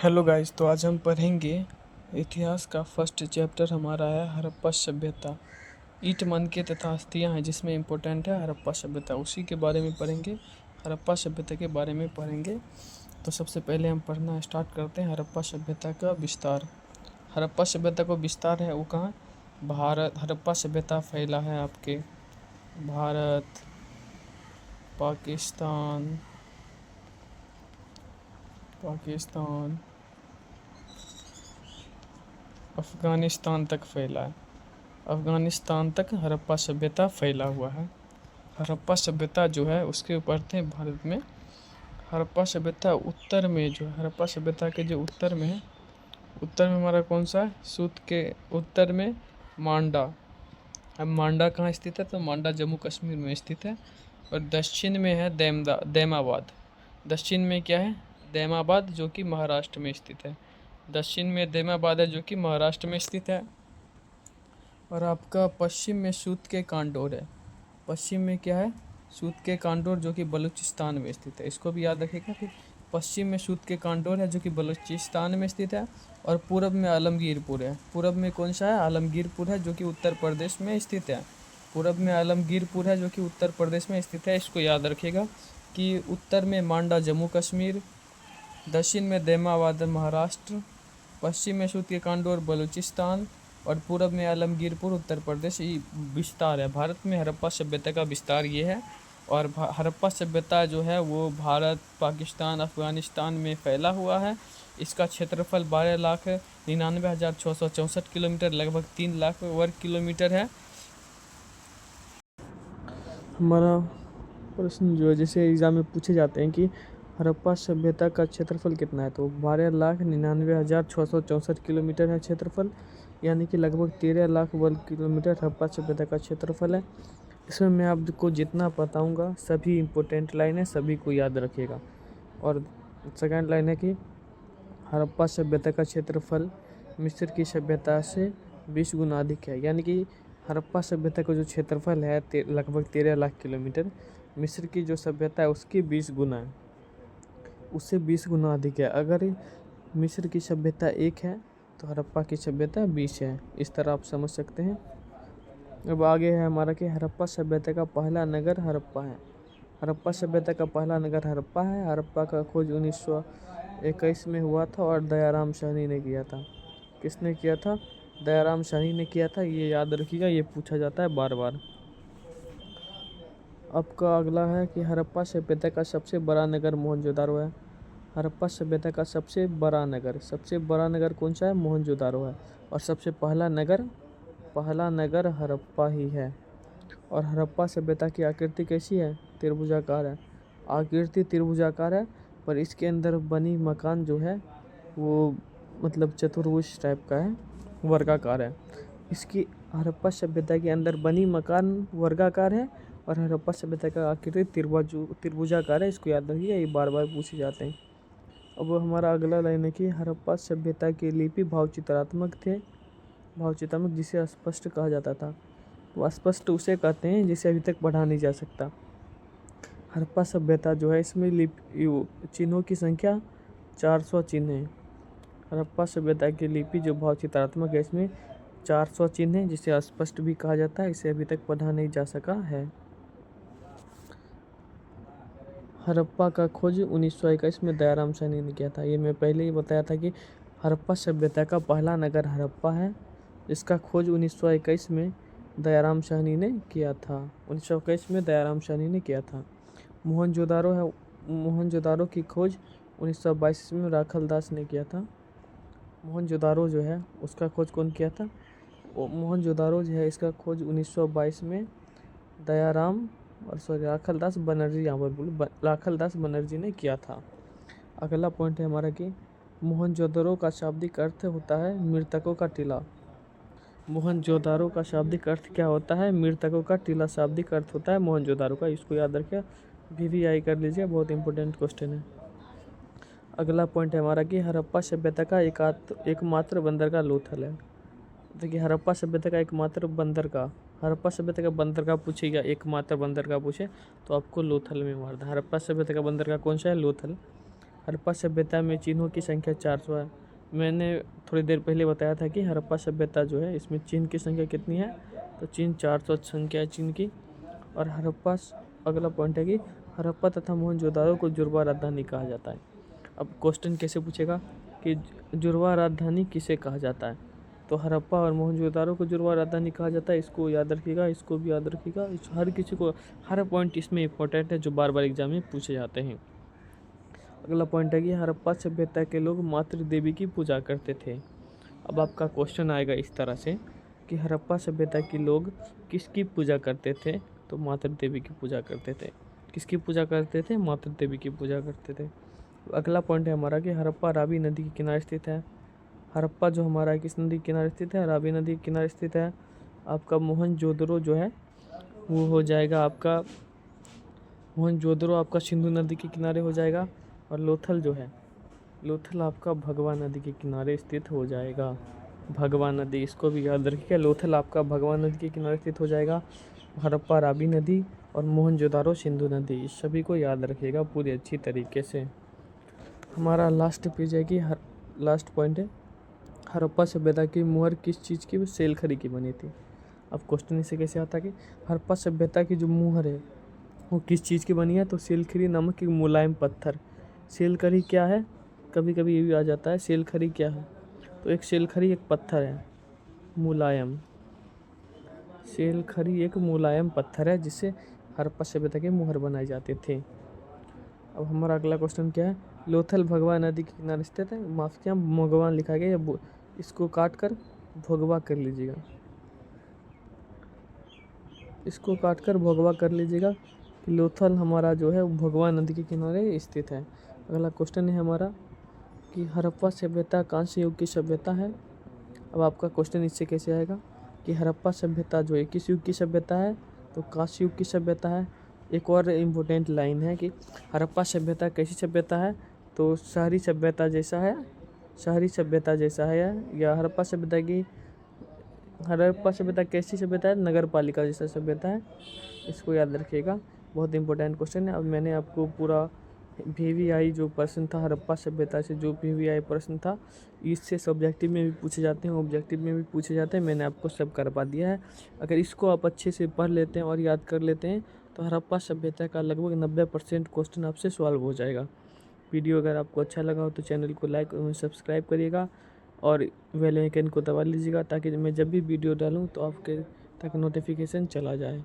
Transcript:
Hello guys, तो आज हम पढ़ेंगे इतिहास का फर्स्ट चैप्टर हमारा है हड़प्पा सभ्यता। ईंट मनके तथा अस्थियां हैं जिसमें इम्पोर्टेंट है हड़प्पा सभ्यता, उसी के बारे में पढ़ेंगे। हड़प्पा सभ्यता के बारे में पढ़ेंगे। तो सबसे पहले हम पढ़ना स्टार्ट करते हैं हड़प्पा सभ्यता का विस्तार। हड़प्पा सभ्यता को विस्तार है वो कहाँ? भारत। हड़प्पा सभ्यता फैला है आपके भारत, पाकिस्तान, अफ़गानिस्तान तक फैला है। अफ़गानिस्तान तक हड़प्पा सभ्यता फैला हुआ है। हड़प्पा सभ्यता जो है उसके ऊपर थे भारत में। हड़प्पा सभ्यता उत्तर में जो है, हड़प्पा सभ्यता के जो उत्तर में है, उत्तर में हमारा कौन सा है? सूत के उत्तर में मांडा। अब मांडा कहाँ स्थित है? तो मांडा जम्मू कश्मीर में स्थित है। और दक्षिण में है दैमाबाद। दक्षिण में क्या है? दैमाबाद, जो कि महाराष्ट्र में स्थित है। दक्षिण में दैमाबाद है जो कि महाराष्ट्र में स्थित है। और आपका पश्चिम में सूत के कांडोर है। पश्चिम में क्या है? सूत के कांडोर, जो कि बलूचिस्तान में स्थित है। इसको भी याद रखिएगा कि पश्चिम में सूत के कांडोर है जो कि बलूचिस्तान में स्थित है। और पूरब में आलमगीरपुर है। पूरब में कौन सा है? आलमगीरपुर है जो कि उत्तर प्रदेश में स्थित है। पूरब में आलमगीरपुर है जो कि उत्तर प्रदेश में स्थित है। इसको याद रखिएगा कि उत्तर में मांडा जम्मू कश्मीर, दक्षिण में दैमाबाद महाराष्ट्र, पश्चिम में सूत के कांडोर बलूचिस्तान और पूरब में आलमगीरपुर उत्तर प्रदेश। ये विस्तार है भारत में हड़प्पा सभ्यता का विस्तार ये है। और हड़प्पा सभ्यता जो है वो भारत, पाकिस्तान, अफ़गानिस्तान में फैला हुआ है। इसका क्षेत्रफल 12,99,664 किलोमीटर, लगभग 3 लाख वर्ग किलोमीटर है। हमारा प्रश्न जो है, जैसे एग्ज़ाम में पूछे जाते हैं कि हड़प्पा सभ्यता का क्षेत्रफल कितना है, तो 12,99,664 किलोमीटर है क्षेत्रफल, यानी कि लगभग 13 लाख वर्ग किलोमीटर हड़प्पा सभ्यता का क्षेत्रफल है। इसमें मैं आपको जितना बताऊंगा सभी इम्पोर्टेंट लाइन है, सभी को याद रखिएगा। और सेकंड लाइन है कि हड़प्पा सभ्यता का क्षेत्रफल मिस्र की सभ्यता से 20 गुना अधिक है, यानी कि हड़प्पा सभ्यता का जो क्षेत्रफल है लगभग 13 लाख किलोमीटर, मिस्र की जो सभ्यता है उसकी 20 गुना है, उससे 20 गुना अधिक है। अगर मिस्र की सभ्यता 1 है तो हड़प्पा की सभ्यता 20 है। इस तरह आप समझ सकते हैं। अब आगे है हमारा कि हड़प्पा सभ्यता का पहला नगर हड़प्पा है। हड़प्पा सभ्यता का पहला नगर हड़प्पा है। हड़प्पा का खोज 1921 में हुआ था और दयाराम साहनी ने किया था। किसने किया था? दयाराम साहनी ने किया था। ये याद रखिएगा, ये पूछा जाता है बार बार। आपका अगला है कि हड़प्पा सभ्यता का सबसे बड़ा नगर मोहनजोदारो है। हड़प्पा सभ्यता का सबसे बड़ा नगर कौन सा है? मोहनजोदारो है। और सबसे पहला नगर हड़प्पा ही है। और हड़प्पा सभ्यता की आकृति कैसी है? त्रिभुजाकार है। आकृति त्रिभुजाकार है, पर इसके अंदर बनी मकान जो है वो मतलब चतुर्भुज टाइप का है, वर्गाकार है। इसकी हड़प्पा सभ्यता के अंदर बनी मकान वर्गाकार है और हड़प्पा सभ्यता का आकृति त्रिभुजाकार है। इसको याद रखिए, ये बार बार पूछे जाते हैं। अब हमारा अगला लाइन है कि हड़प्पा सभ्यता की लिपि भावचित्रात्मक थे। भावचित्रात्मक जिसे अस्पष्ट कहा जाता था। तो अस्पष्ट उसे कहते हैं जिसे अभी तक पढ़ा नहीं जा सकता। हड़प्पा सभ्यता जो है इसमें चिन्हों की संख्या 400 चिन्ह है। हड़प्पा सभ्यता की लिपि जो भावचित्रात्मक है इसमें 400 चिन्ह है, जिसे अस्पष्ट भी कहा जाता है। इसे अभी तक पढ़ा नहीं जा सका है। हड़प्पा का खोज 1921 में दयाराम साहनी ने किया था। ये मैं पहले ही बताया था कि हड़प्पा सभ्यता का पहला नगर हड़प्पा है। इसका खोज 1921 में दयाराम साहनी ने किया था। 1921 में दयाराम साहनी ने किया था। मोहनजोदारो है। मोहनजोदारो की खोज 1922 में राखल दास ने किया था। मोहनजोदारो जो है उसका खोज कौन किया था? मोहनजोदारो जो है इसका खोज 1922 में दयाराम राखलदास बनर्जी, यहाँ पर बोलो राखलदास बनर्जी ने किया था। अगला पॉइंट है हमारा कि मोहनजोदारो का शाब्दिक अर्थ होता है मृतकों का टीला। मोहनजोदारो का शाब्दिक अर्थ क्या होता है? मृतकों का टीला शाब्दिक अर्थ होता है मोहनजोदारो का। इसको याद रखिए, VVI कर लीजिए, बहुत इंपॉर्टेंट क्वेश्चन है। अगला पॉइंट है हमारा कि हड़प्पा सभ्यता का एकमात्र बंदरगाह लोथल है। देखिए, हड़प्पा सभ्यता का एकमात्र बंदरगाह, हड़प्पा सभ्यता का बंदरगाह पूछेगा, एकमात्र बंदरगाह पूछे तो आपको लोथल में मार दें। हड़प्पा सभ्यता का बंदरगाह कौन सा है? लोथल। हड़प्पा सभ्यता में चिन्हों की संख्या 400 है। मैंने थोड़ी देर पहले बताया था कि हड़प्पा सभ्यता जो है इसमें चिन्ह की संख्या कितनी है, तो चिन्ह 400 संख्या है चिन्ह की। और हड़प्पा, अगला पॉइंट है कि हड़प्पा तथा मोहनजोदाड़ो को जुर्वा राजधानी कहा जाता है। अब क्वेश्चन कैसे पूछेगा कि जुर्वा राजधानी किसे कहा जाता है, तो हड़प्पा और मोहनजोदाड़ो को जुर्वा राजधानी कहा जाता है। इसको याद रखिएगा, इसको भी याद रखिएगा, हर किसी को हर पॉइंट इसमें इंपॉर्टेंट है जो बार बार एग्जाम में पूछे जाते हैं। अगला पॉइंट है कि हड़प्पा सभ्यता के लोग मातृ देवी की पूजा करते थे। अब आपका क्वेश्चन आएगा इस तरह से कि हड़प्पा सभ्यता के लोग किसकी पूजा करते थे, तो मातृ देवी की पूजा करते थे। किसकी पूजा करते थे, मातृ देवी की पूजा करते थे। अगला पॉइंट है हमारा कि हड़प्पा रावी नदी के किनारे स्थित है। हड़प्पा जो हमारा किस नदी के किनारे स्थित है, रावी नदी के किनारे स्थित है। आपका मोहनजोदड़ो जो है वो हो जाएगा आपका, मोहनजोदड़ो आपका सिंधु नदी के किनारे हो जाएगा। और लोथल जो है, लोथल आपका भगवा नदी के किनारे स्थित हो जाएगा। भगवा नदी, इसको भी याद रखिएगा, लोथल आपका भगवा नदी के किनारे स्थित हो जाएगा। हड़प्पा रावी नदी और मोहनजोदाड़ो सिंधु नदी, इस सभी को याद रखिएगा पूरी अच्छी तरीके से। हमारा लास्ट पेज है कि लास्ट पॉइंट है, हड़प्पा सभ्यता की मुहर किस चीज़ की, सेलखरी की बनी थी। अब क्वेश्चन इससे कैसे आता कि हड़प्पा सभ्यता की जो मुहर है वो किस चीज़ की बनी है, तो सेलखरी नामक एक मुलायम पत्थर। सेलखरी क्या है, कभी कभी ये भी आ जाता है सेलखरी क्या है, तो एक सेलखरी एक पत्थर है मुलायम। सेलखरी एक मुलायम पत्थर है जिससे हड़प्पा सभ्यता के मुहर बनाए जाते थे। अब हमारा अगला क्वेश्चन क्या है, लोथल भगवा नदी के किनारे स्थित है। माफ किया, भगवान लिखा गया, इसको काट कर भगवा कर लीजिएगा, इसको काट कर भगवा कर लीजिएगा कि लोथल हमारा जो है भगवा नदी के किनारे स्थित है। अगला क्वेश्चन है हमारा कि हड़प्पा सभ्यता कांस्य युग की सभ्यता है। अब आपका क्वेश्चन इससे कैसे आएगा कि हड़प्पा सभ्यता जो है किस युग की सभ्यता है, तो कांस्य युग की सभ्यता है। एक और इम्पोर्टेंट लाइन है कि हड़प्पा सभ्यता कैसी सभ्यता है, तो शहरी सभ्यता जैसा है, शहरी सभ्यता जैसा है। या हड़प्पा सभ्यता कैसी सभ्यता है, नगर पालिका जैसा सभ्यता है। इसको याद रखिएगा, बहुत इंपॉर्टेंट क्वेश्चन है। अब मैंने आपको पूरा VVI जो प्रश्न था हड़प्पा सभ्यता से, जो VVI प्रश्न था, इससे सब्जेक्टिव में भी पूछे जाते हैं, ऑब्जेक्टिव में भी पूछे जाते हैं, मैंने आपको सब करवा दिया है। अगर इसको आप अच्छे से पढ़ लेते हैं और याद कर लेते हैं तो हड़प्पा सभ्यता का लगभग 90% क्वेश्चन आपसे सॉल्व हो जाएगा। वीडियो अगर आपको अच्छा लगा हो तो चैनल को लाइक और सब्सक्राइब करिएगा और बेल आइकन को दबा लीजिएगा ताकि मैं जब भी वीडियो डालूँ तो आपके तक नोटिफिकेशन चला जाए।